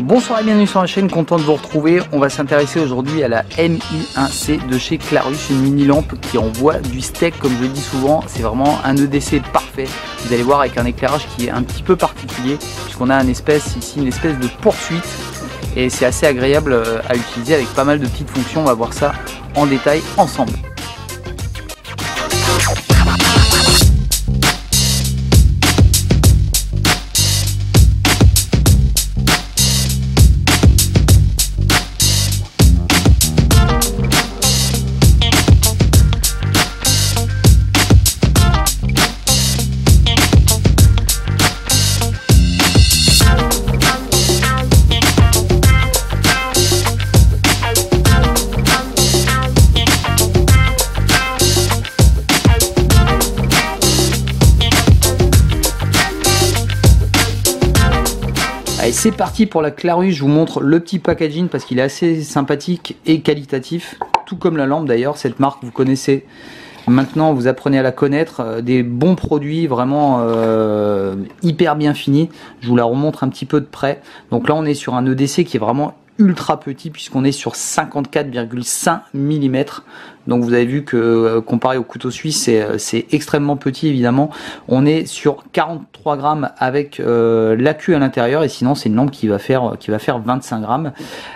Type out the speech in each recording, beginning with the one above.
Bonsoir et bienvenue sur la chaîne, content de vous retrouver. On va s'intéresser aujourd'hui à la MI1C de chez Clarus, une mini lampe qui envoie du steak comme je le dis souvent. C'est vraiment un EDC parfait. Vous allez voir avec un éclairage qui est un petit peu particulier puisqu'on a une espèce de poursuite et c'est assez agréable à utiliser avec pas mal de petites fonctions. On va voir ça en détail ensemble. Allez, c'est parti pour la Clarus. Je vous montre le petit packaging parce qu'il est assez sympathique et qualitatif, tout comme la lampe d'ailleurs. Cette marque vous connaissez maintenant, vous apprenez à la connaître. Des bons produits vraiment hyper bien finis. Je vous la remontre un petit peu de près. Donc là on est sur un EDC qui est vraiment ultra petit puisqu'on est sur 54,5 mm. Donc vous avez vu que comparé au couteau suisse c'est extrêmement petit évidemment. On est sur 43 grammes avec l'accu à l'intérieur et sinon c'est une lampe qui va faire 25 grammes.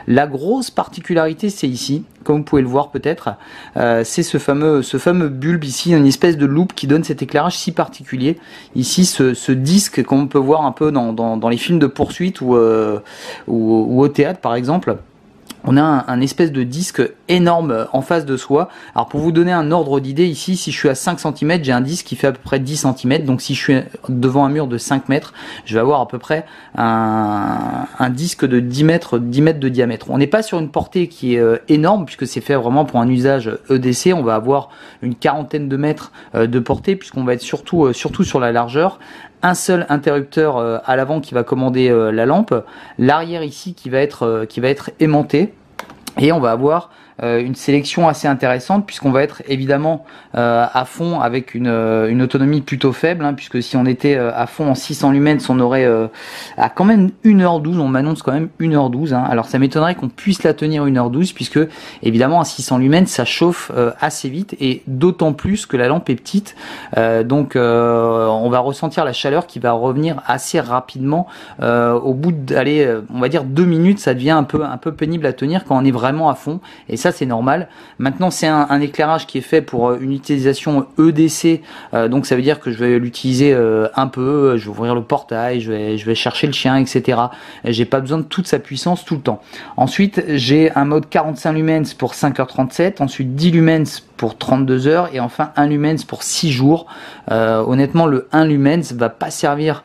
La grosse particularité c'est ici, comme vous pouvez le voir peut-être, c'est ce fameux bulbe ici, une espèce de loupe qui donne cet éclairage si particulier. Ici ce disque comme on peut voir un peu dans les films de poursuite ou au théâtre par exemple. On a un espèce de disque énorme en face de soi. Alors pour vous donner un ordre d'idée, ici si je suis à 5 cm, j'ai un disque qui fait à peu près 10 cm. Donc si je suis devant un mur de 5 mètres, je vais avoir à peu près un disque de 10 mètres de diamètre. On n'est pas sur une portée qui est énorme puisque c'est fait vraiment pour un usage EDC. On va avoir une quarantaine de mètres de portée puisqu'on va être surtout sur la largeur. Un seul interrupteur à l'avant qui va commander la lampe, l'arrière ici qui va être aimanté et on va avoir une sélection assez intéressante puisqu'on va être évidemment à fond avec une autonomie plutôt faible puisque si on était à fond en 600 lumens on aurait à quand même 1h12, on m'annonce quand même 1h12 alors ça m'étonnerait qu'on puisse la tenir 1h12 puisque évidemment à 600 lumens ça chauffe assez vite et d'autant plus que la lampe est petite donc on va ressentir la chaleur qui va revenir assez rapidement au bout d'aller on va dire 2 minutes. Ça devient un peu pénible à tenir quand on est vraiment à fond et ça c'est normal. Maintenant c'est un éclairage qui est fait pour une utilisation EDC donc ça veut dire que je vais l'utiliser un peu, je vais ouvrir le portail, je vais chercher le chien etc. J'ai pas besoin de toute sa puissance tout le temps. Ensuite j'ai un mode 45 lumens pour 5h37, ensuite 10 lumens pour 32 heures et enfin 1 lumens pour 6 jours. Honnêtement le 1 lumens va pas servir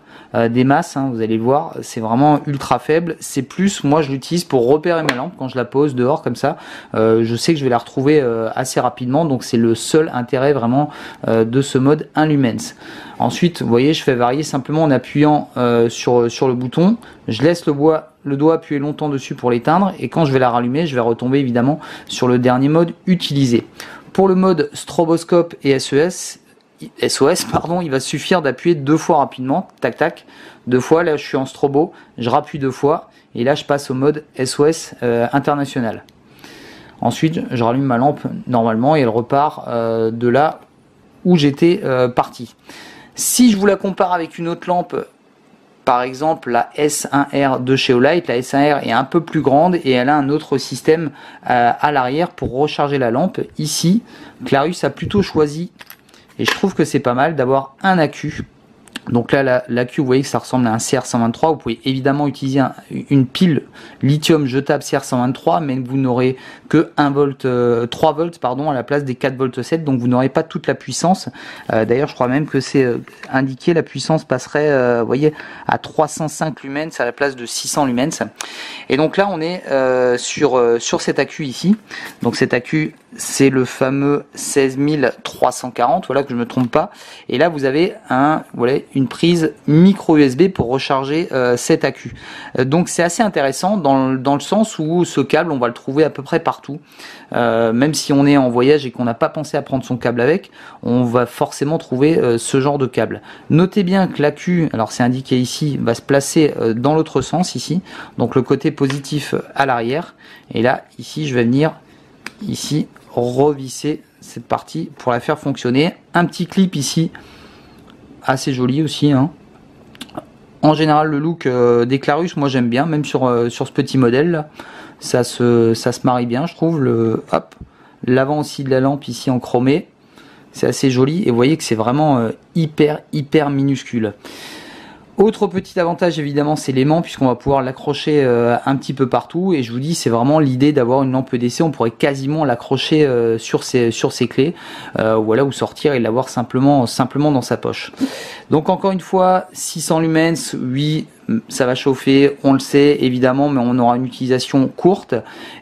des masses, vous allez le voir, c'est vraiment ultra faible. C'est plus, moi je l'utilise pour repérer ma lampe quand je la pose dehors comme ça. Je sais que je vais la retrouver assez rapidement, donc c'est le seul intérêt vraiment de ce mode 1 lumens. Ensuite, vous voyez, je fais varier simplement en appuyant sur le bouton. Je laisse le doigt appuyer longtemps dessus pour l'éteindre et quand je vais la rallumer, je vais retomber évidemment sur le dernier mode utilisé. Pour le mode stroboscope et SOS, il va suffire d'appuyer 2 fois rapidement, tac tac, 2 fois, là je suis en strobo, je rappuie 2 fois et là je passe au mode SOS international. Ensuite je rallume ma lampe normalement et elle repart de là où j'étais parti. Si je vous la compare avec une autre lampe, par exemple la S1R de chez Olight, la S1R est un peu plus grande et elle a un autre système à l'arrière pour recharger la lampe. Ici Clarus a plutôt choisi, et je trouve que c'est pas mal d'avoir un accu. Donc là, l'accu, vous voyez que ça ressemble à un CR123. Vous pouvez évidemment utiliser une pile lithium jetable CR123, mais vous n'aurez que 3 volts pardon, à la place des 4 volts 7. Donc vous n'aurez pas toute la puissance. D'ailleurs, je crois même que c'est indiqué, la puissance passerait, vous voyez, à 305 lumens à la place de 600 lumens. Et donc là, on est sur cet accu ici. Donc cet accu c'est le fameux 16340, voilà, que je me trompe pas. Et là vous avez voilà, une prise micro USB pour recharger cet accu. Donc c'est assez intéressant dans le sens où ce câble on va le trouver à peu près partout. Même si on est en voyage et qu'on n'a pas pensé à prendre son câble avec, on va forcément trouver ce genre de câble. Notez bien que l'accu, alors c'est indiqué ici, va se placer dans l'autre sens ici, donc le côté positif à l'arrière. Et là ici je vais venir ici revisser cette partie pour la faire fonctionner. Un petit clip ici assez joli aussi, hein. En général le look des Clarus moi j'aime bien, même sur ce petit modèle là. Ça se marie bien je trouve. L'avant aussi de la lampe ici en chromé, c'est assez joli et vous voyez que c'est vraiment hyper minuscule. Autre petit avantage évidemment c'est l'aimant, puisqu'on va pouvoir l'accrocher un petit peu partout, et je vous dis c'est vraiment l'idée d'avoir une lampe EDC, on pourrait quasiment l'accrocher sur ses clés, voilà, ou sortir et l'avoir simplement dans sa poche. Donc encore une fois 600 lumens, oui ça va chauffer, on le sait évidemment, mais on aura une utilisation courte,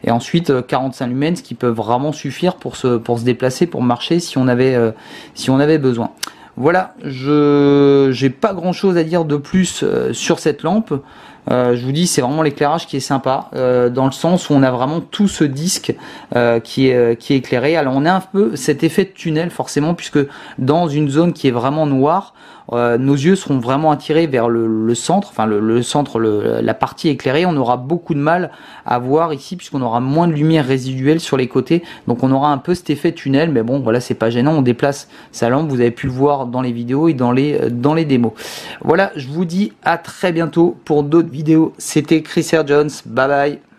et ensuite 45 lumens qui peuvent vraiment suffire pour se déplacer, pour marcher si on avait besoin. Voilà, je n'ai pas grand chose à dire de plus sur cette lampe. Je vous dis, c'est vraiment l'éclairage qui est sympa, dans le sens où on a vraiment tout ce disque qui est éclairé. Alors on a un peu cet effet de tunnel forcément, puisque dans une zone qui est vraiment noire, nos yeux seront vraiment attirés vers le centre, enfin le centre, la partie éclairée. On aura beaucoup de mal à voir ici, puisqu'on aura moins de lumière résiduelle sur les côtés, donc on aura un peu cet effet tunnel, mais bon voilà, c'est pas gênant, on déplace sa lampe, vous avez pu le voir dans les vidéos et dans les démos. Voilà, je vous dis à très bientôt pour d'autres vidéos. C'était Chris Air Jones, bye bye.